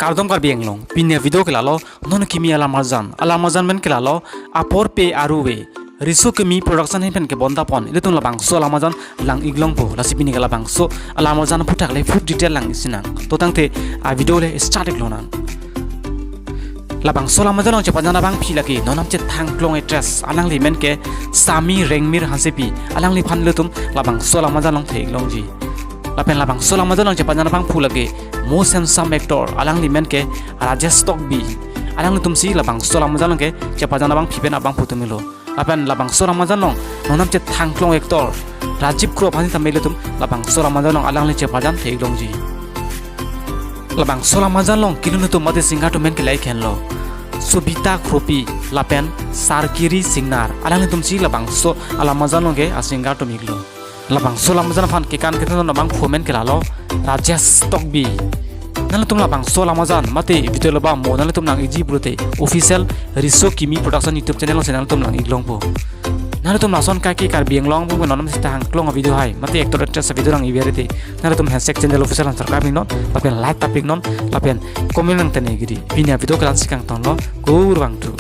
kardom kar bieng long pinya video kelalo non kimi alamazan men kelalo apor pe aruwe riso kimi production hen ke bonda pon ile tung labang so alamazan lang iglong po lasi pini kala bang so alamazan putak le food detail lang sinang to tangte a video le start eklonan labang so alamazan long chepan jana bang phi lagi nonam che thang klong address alang li men ke sami rengmir hansepi alang li phan le tum labang so alamazan long thek long ji lapen labang so alamazan long chepan jana bang phu lagi most handsome actor alang li men ke rajesh tokbi alang li tum si labang so alamazan long ke chepan jana bang phiben abang putumilo lapan labang so alamazan long nonam che thang klong actor Rajiv Kro pani tamile tum labang so alamazan long alang li chepan jan thek long ji labang so alamazan long kilunu tum mate singa to men ke lai khen lo Subita Kropi lapen Sarkiri Singnar alang li tum si labang so alamazan long ke asinga to miglo labang so alamazan fan ke kan ke ton labang khomen ke lalo Rajesh Tokbi nang tum labang so alamazan mate video laba mo nang tum nang iji brute official Riso Kimi production YouTube channel lo senang tum nang iglong po nang tum nason ka ki kar bieng long bu nonam sita hang klong video hai mate actor actress video nang iberite nang tum hashtag channel official an subscribe non lapen like tapik non lapen comment nang tane gidi pinya video kalan sikang ton lo go bang tu